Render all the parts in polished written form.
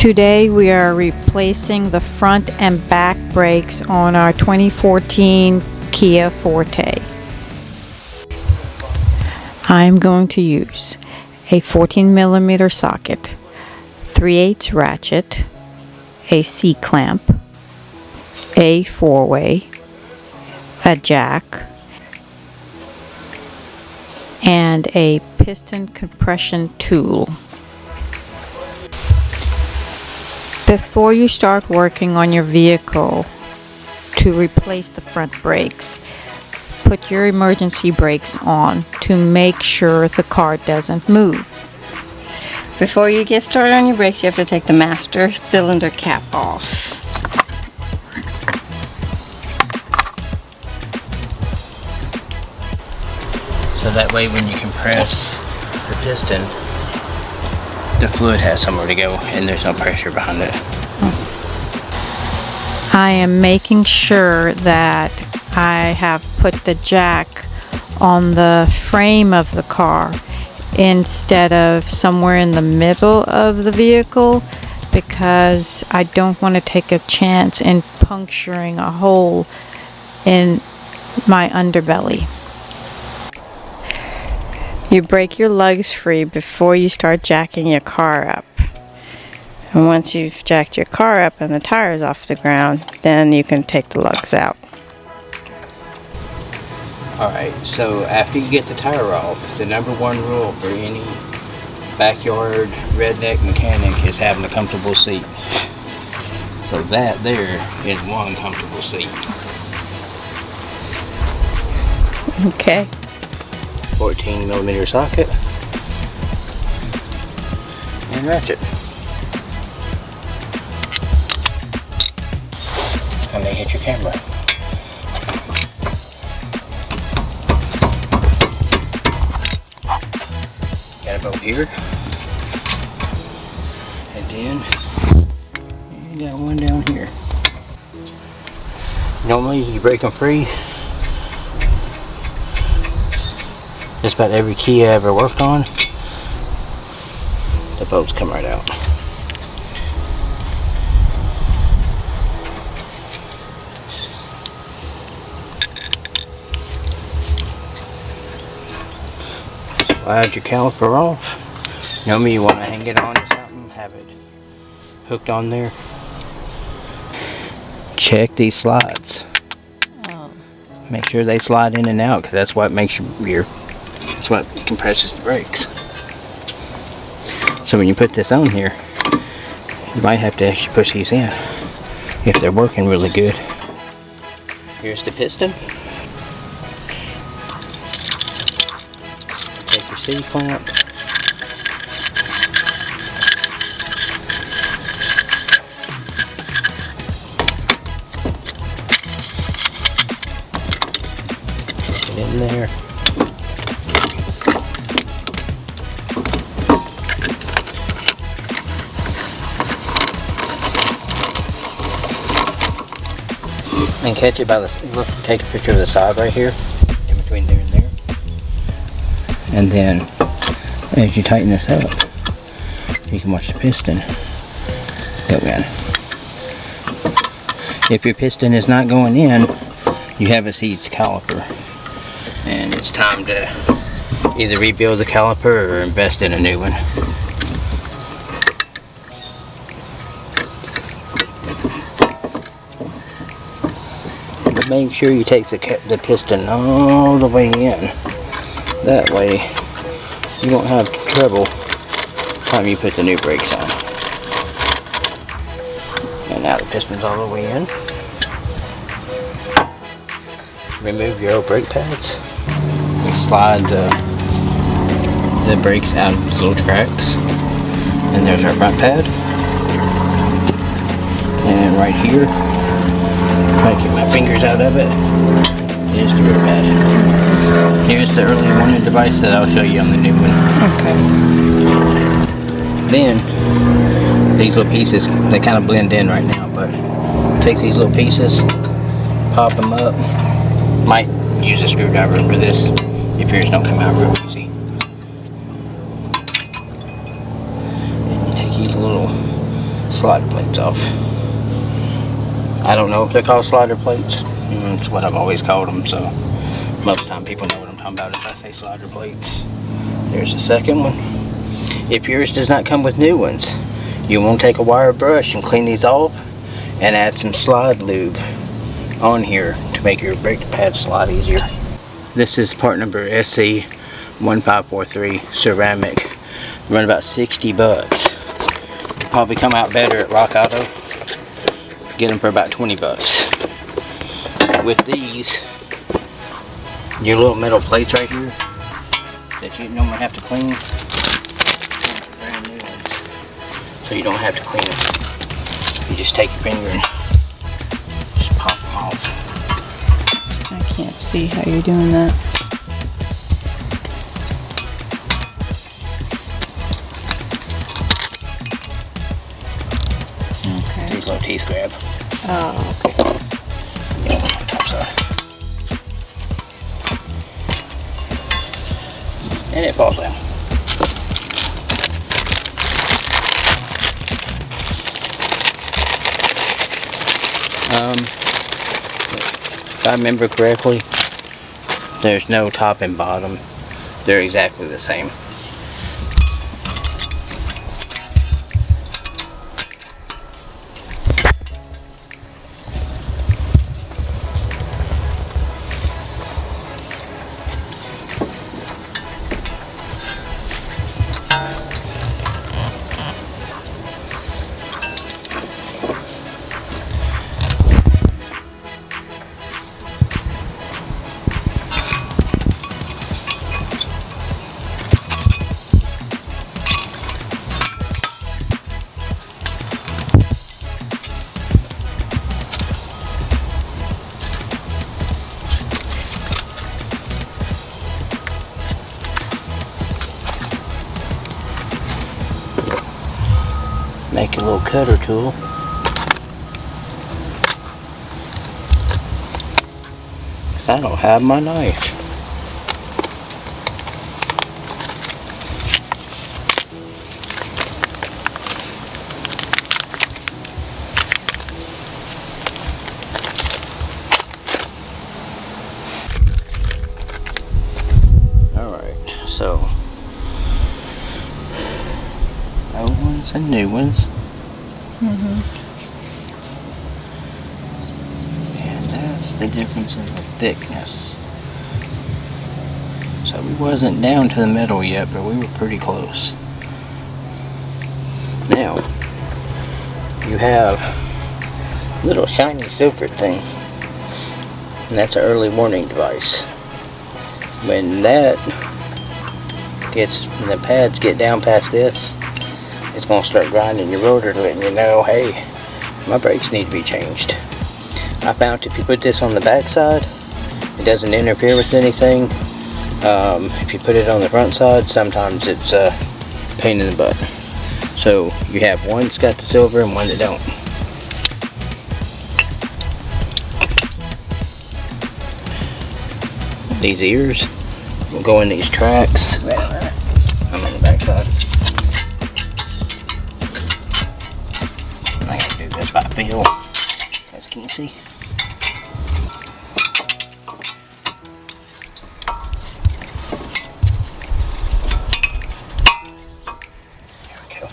Today we are replacing the front and back brakes on our 2014 Kia Forte. I'm going to use a 14mm socket, 3/8 ratchet, a C-clamp, a 4-way, a jack, and a piston compression tool. Before you start working on your vehicle to replace the front brakes, put your emergency brakes on to make sure the car doesn't move. Before you get started on your brakes, you have to take the master cylinder cap off. So that way when you compress the piston, the fluid has somewhere to go and there's no pressure behind it. I am making sure that I have put the jack on the frame of the car instead of somewhere in the middle of the vehicle, because I don't want to take a chance in puncturing a hole in my underbelly. You break your lugs free before you start jacking your car up. And once you've jacked your car up and the tires off the ground, then you can take the lugs out. Alright, so after you get the tire off, the #1 rule for any backyard redneck mechanic is having a comfortable seat. So that there is one comfortable seat. Okay. 14mm socket and ratchet. And they hit your camera. Got a bolt here, and then you got one down here. Normally you break them free. Just about every Kia I ever worked on, the bolts come right out. Slide your caliper off. Normally you want to hang it on to something, have it hooked on there. Check these slides. Make sure they slide in and out, because that's what makes that's what compresses the brakes. So when you put this on here, you might have to actually push these in if they're working really good. Here's the piston. Take your C-clamp. Put it in there. And catch it by the, take a picture of the side right here, in between there and there. And then, as you tighten this up, you can watch the piston go in. If your piston is not going in, you have a seized caliper. And it's time to either rebuild the caliper or invest in a new one. Make sure you take the piston all the way in. That way you won't have trouble time you put the new brakes on. And now the piston's all the way in. Remove your old brake pads. We slide the brakes out of these little tracks. And there's our front pad. And right here, try to keep my fingers out of it, is the rear pad. Here's the early warning device that I'll show you on the new one. Okay. Then, these little pieces, they kind of blend in right now, but take these little pieces, pop them up. Might use a screwdriver for this if yours don't come out real easy. And you take these little slider plates off. I don't know if they're called slider plates. It's what I've always called them, so most of the time people know what I'm talking about if I say slider plates. There's the second one. If yours does not come with new ones, you want to take a wire brush and clean these off and add some slide lube on here to make your brake pad slide easier. This is part number SC1543 ceramic. Run about 60 bucks. Probably come out better at Rock Auto. Get them for about 20 bucks. With these, your little metal plates right here that you normally have to clean, brand new ones, so you don't have to clean them. You just take your finger and just pop them off. I can't see how you're doing that. Okay. These little teeth grab. Oh, okay. Yeah, on the top side. And it falls down. If I remember correctly, there's no top and bottom. They're exactly the same. Make a little cutter tool. I don't have my knife. Alright, so old ones and new ones. And that's the difference in the thickness. So we wasn't down to the middle yet, but we were pretty close. Now, you have a little shiny silver thing. And that's an early warning device. When the pads get down past this, it's going to start grinding your rotor, letting you know, hey, my brakes need to be changed. I found if you put this on the back side, it doesn't interfere with anything. If you put it on the front side, sometimes it's a pain in the butt. So you have one that's got the silver and one that don't. These ears will go in these tracks. Wait a minute. I'm on the back side. I gotta do this by feel, as you can see. There we go.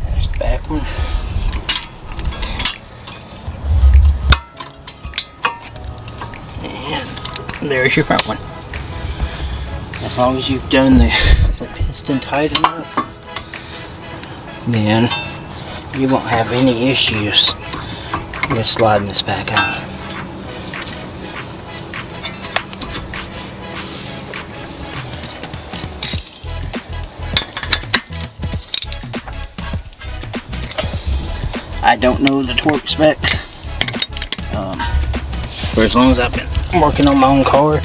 There's the back one. And there's your front one. As long as you've done the piston tight enough, then you won't have any issues with sliding this back out. I don't know the torque specs. For as long as I've been working on my own car,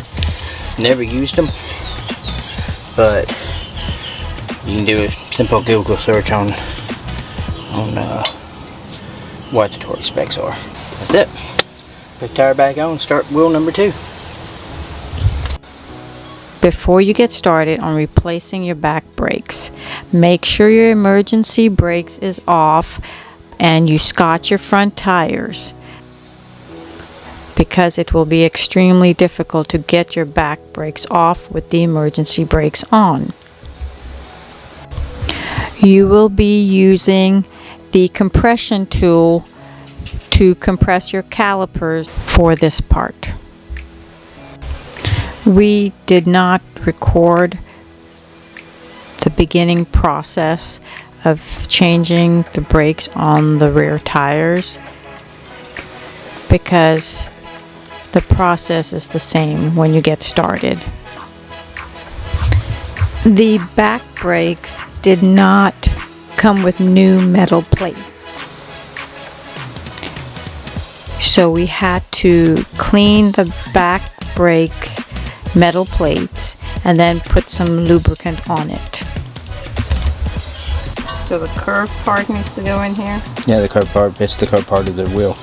never used them. But you can do a simple Google search on what the torque specs are. That's it. Put the tire back on, start wheel number 2. Before you get started on replacing your back brakes, make sure your emergency brakes is off and you scotch your front tires, because it will be extremely difficult to get your back brakes off with the emergency brakes on. You will be using the compression tool to compress your calipers for this part. We did not record the beginning process of changing the brakes on the rear tires because the process is the same when you get started. The back brakes did not come with new metal plates, so we had to clean the back brakes metal plates and then put some lubricant on it. So the curved part needs to go in here? Yeah, the curved part, it's the curved part of the wheel.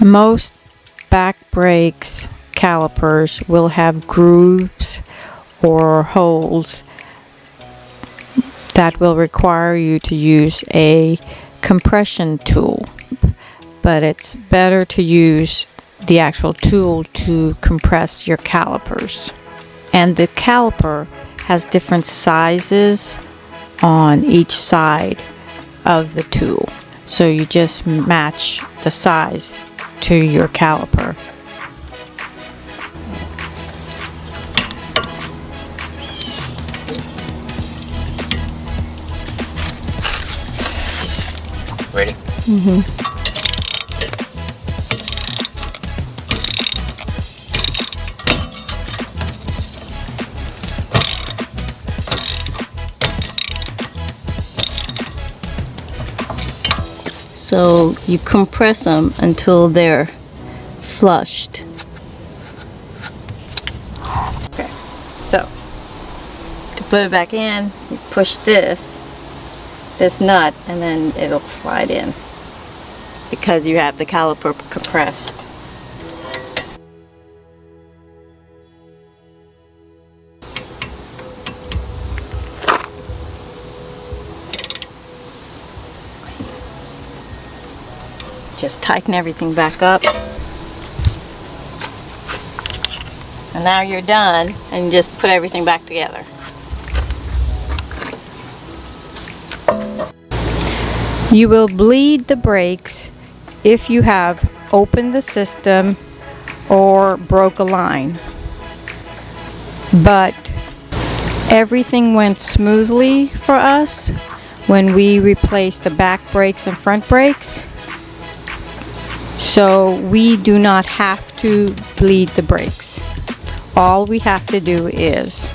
Most back brakes calipers will have grooves or holes that will require you to use a compression tool, but it's better to use the actual tool to compress your calipers. And the caliper has different sizes on each side of the tool, so you just match the size to your caliper. Ready? So you compress them until they're flushed. Okay, so to put it back in, you push this nut, and then it'll slide in because you have the caliper compressed. Just tighten everything back up. So now you're done, and you just put everything back together. You will bleed the brakes if you have opened the system or broke a line. But everything went smoothly for us when we replaced the back brakes and front brakes. So we do not have to bleed the brakes. All we have to do is...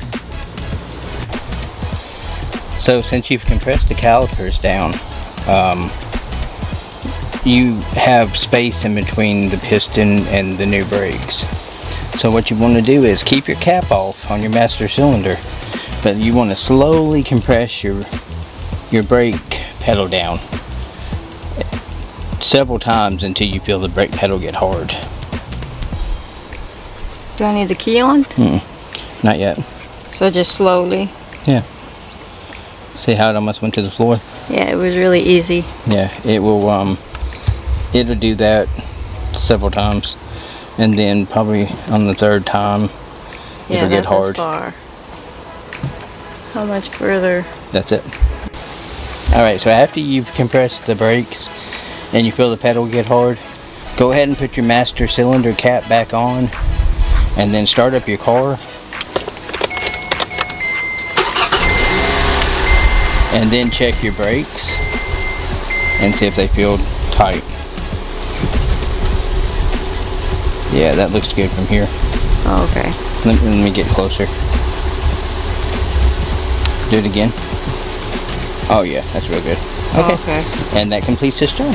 So since you've compressed the calipers down, you have space in between the piston and the new brakes. So what you want to do is keep your cap off on your master cylinder, but you want to slowly compress your brake pedal down several times until you feel the brake pedal get hard. Do I need the key on? Not yet. So just slowly. Yeah. See how it almost went to the floor? Yeah, it was really easy. Yeah, it will it'll do that several times, and then probably on the third time it'll get hard. As far. How much further? That's it. Alright, so after you've compressed the brakes and you feel the pedal get hard, go ahead and put your master cylinder cap back on and then start up your car. And then check your brakes and see if they feel tight. Yeah, that looks good from here. Oh, okay. Let me get closer. Do it again. Oh yeah, that's real good. Okay. Okay. And that completes this turn.